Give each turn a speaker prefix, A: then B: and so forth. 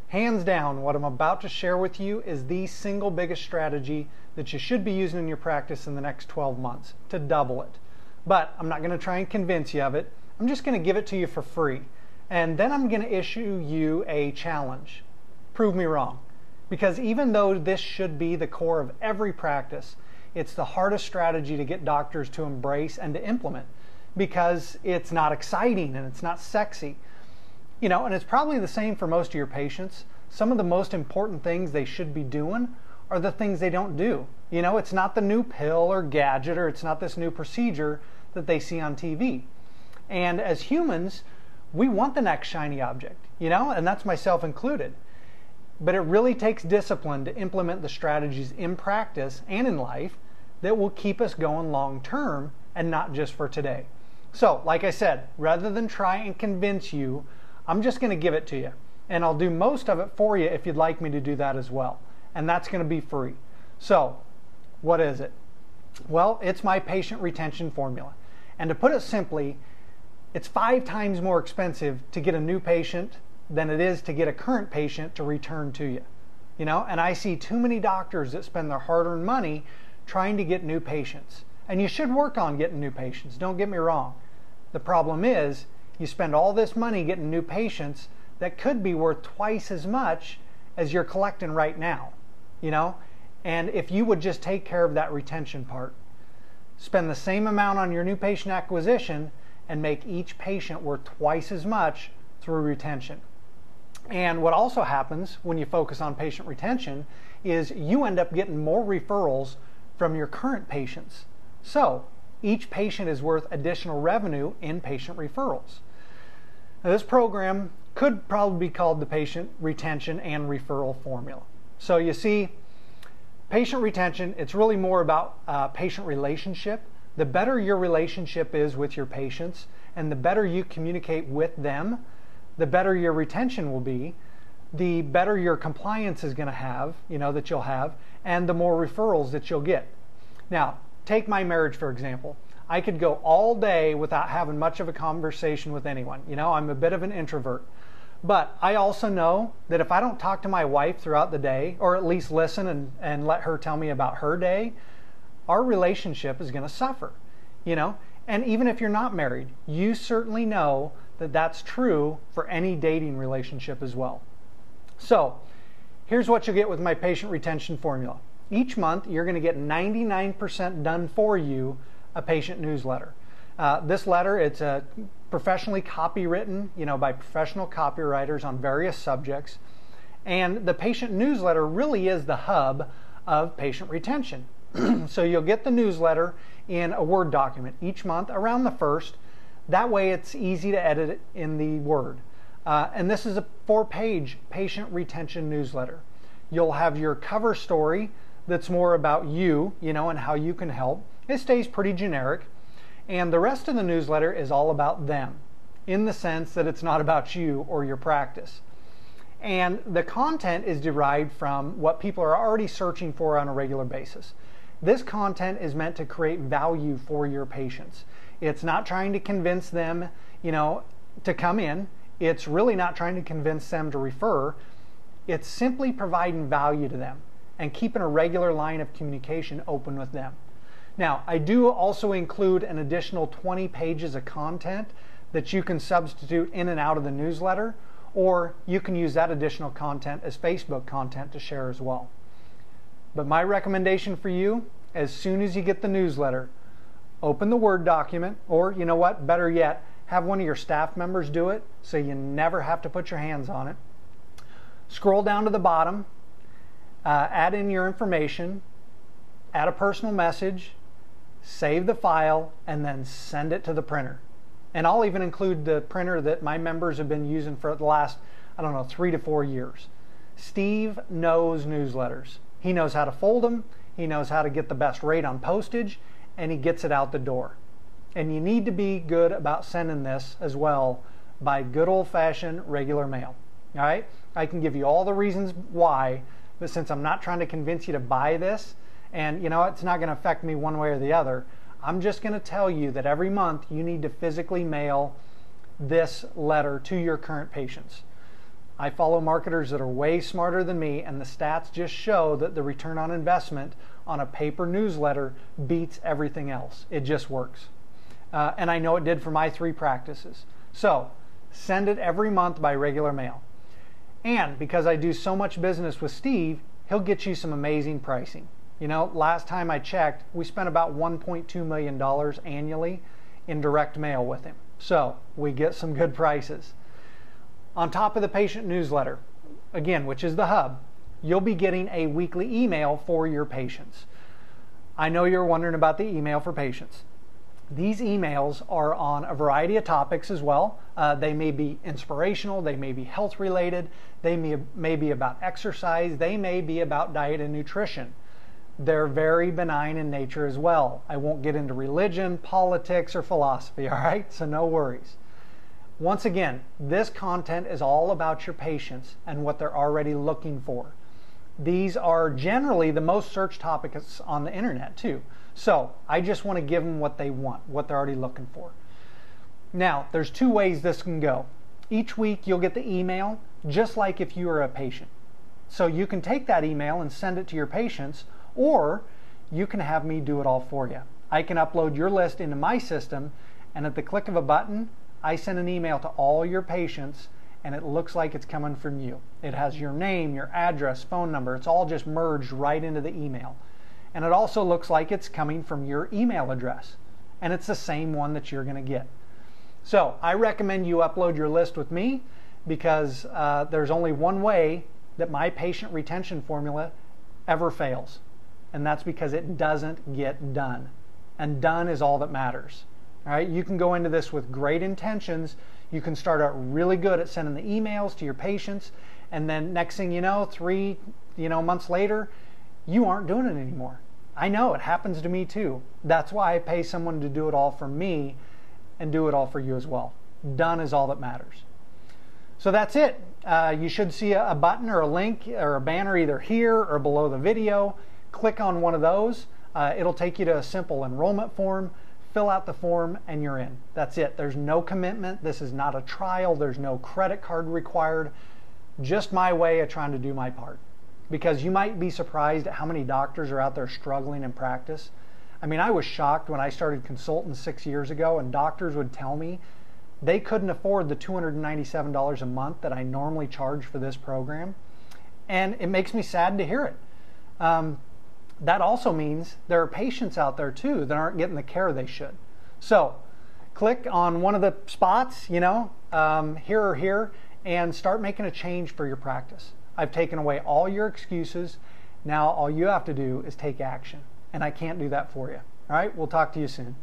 A: Hands down, what I'm about to share with you is the single biggest strategy that you should be using in your practice in the next 12 months to double it. But I'm not going to try and convince you of it. I'm just going to give it to you for free. And then I'm going to issue you a challenge. Prove me wrong. Because even though this should be the core of every practice, it's the hardest strategy to get doctors to embrace and to implement because it's not exciting and it's not sexy. You know, and it's probably the same for most of your patients. Some of the most important things they should be doing are the things they don't do. You know, it's not the new pill or gadget, or it's not this new procedure that they see on TV. And as humans, we want the next shiny object, you know, and that's myself included. But it really takes discipline to implement the strategies in practice and in life that will keep us going long term and not just for today. So, like I said, rather than try and convince you, I'm just going to give it to you. And I'll do most of it for you if you'd like me to do that as well. And that's going to be free. So, what is it? Well, it's my patient retention formula. And to put it simply, it's 5 times more expensive to get a new patient than it is to get a current patient to return to you. You know, and I see too many doctors that spend their hard-earned money trying to get new patients. And you should work on getting new patients, don't get me wrong. The problem is, you spend all this money getting new patients that could be worth twice as much as you're collecting right now, you know? And if you would just take care of that retention part, spend the same amount on your new patient acquisition and make each patient worth twice as much through retention. And what also happens when you focus on patient retention is you end up getting more referrals from your current patients. So each patient is worth additional revenue in patient referrals. Now, this program could probably be called the patient retention and referral formula. So you see, patient retention, it's really more about patient relationship. The better your relationship is with your patients and the better you communicate with them, the better your retention will be, the better your compliance is going to have, you know, that you'll have, and the more referrals that you'll get. Now, take my marriage, for example. I could go all day without having much of a conversation with anyone. You know, I'm a bit of an introvert. But I also know that if I don't talk to my wife throughout the day, or at least listen and let her tell me about her day, our relationship is going to suffer, you know? And even if you're not married, you certainly know that that's true for any dating relationship as well. So, here's what you'll get with my patient retention formula. Each month, you're going to get 99% done for you a patient newsletter. This letter, it's a professionally copywritten, you know, by professional copywriters on various subjects. And the patient newsletter really is the hub of patient retention. So you'll get the newsletter in a Word document each month around the 1st. That way it's easy to edit it in the Word. And this is a 4-page patient retention newsletter. You'll have your cover story that's more about you, you know, and how you can help. It stays pretty generic. And the rest of the newsletter is all about them, in the sense that it's not about you or your practice. And the content is derived from what people are already searching for on a regular basis. This content is meant to create value for your patients. It's not trying to convince them, you know, to come in. It's really not trying to convince them to refer. It's simply providing value to them and keeping a regular line of communication open with them. Now, I do also include an additional 20 pages of content that you can substitute in and out of the newsletter, or you can use that additional content as Facebook content to share as well. But my recommendation for you, as soon as you get the newsletter, open the Word document, or you know what, better yet, have one of your staff members do it so you never have to put your hands on it. Scroll down to the bottom, add in your information, add a personal message, save the file, and then send it to the printer. And I'll even include the printer that my members have been using for the last, 3 to 4 years. Steve knows newsletters. He knows how to fold them, he knows how to get the best rate on postage, and he gets it out the door. And you need to be good about sending this as well by good old-fashioned regular mail. All right? I can give you all the reasons why, but since I'm not trying to convince you to buy this, and you know, it's not going to affect me one way or the other, I'm just going to tell you that every month you need to physically mail this letter to your current patients. I follow marketers that are way smarter than me, and the stats just show that the return on investment on a paper newsletter beats everything else. It just works. And I know it did for my 3 practices. So send it every month by regular mail. And because I do so much business with Steve, he'll get you some amazing pricing. You know, last time I checked, we spent about $1.2 million annually in direct mail with him. So we get some good prices. On top of the patient newsletter, again, which is the hub, you'll be getting a weekly email for your patients. I know you're wondering about the email for patients. These emails are on a variety of topics as well. They may be inspirational, they may be health related, they may be about exercise, they may be about diet and nutrition. They're very benign in nature as well. I won't get into religion, politics, or philosophy, all right? So no worries. Once again, this content is all about your patients and what they're already looking for. These are generally the most searched topics on the internet too. So I just want to give them what they want, what they're already looking for. Now, there's 2 ways this can go. Each week you'll get the email just like if you were a patient. So you can take that email and send it to your patients, or you can have me do it all for you. I can upload your list into my system, and at the click of a button, I send an email to all your patients, and it looks like it's coming from you. It has your name, your address, phone number. It's all just merged right into the email. And it also looks like it's coming from your email address, and it's the same one that you're going to get. So I recommend you upload your list with me, because there's only one way that my patient retention formula ever fails, and that's because it doesn't get done. And done is all that matters. All right, you can go into this with great intentions. You can start out really good at sending the emails to your patients, and then next thing you know, 3 months later, you aren't doing it anymore. I know, it happens to me too. That's why I pay someone to do it all for me and do it all for you as well. Done is all that matters. So that's it. You should see a button or a link or a banner either here or below the video. Click on one of those. It'll take you to a simple enrollment form. Fill out the form and you're in. That's it. There's no commitment. This is not a trial. There's no credit card required. Just my way of trying to do my part. Because you might be surprised at how many doctors are out there struggling in practice. I mean, I was shocked when I started consulting 6 years ago, and doctors would tell me they couldn't afford the $297 a month that I normally charge for this program. And it makes me sad to hear it. That also means there are patients out there too that aren't getting the care they should. So click on one of the spots, here or here, and start making a change for your practice. I've taken away all your excuses. Now all you have to do is take action, and I can't do that for you. All right, we'll talk to you soon.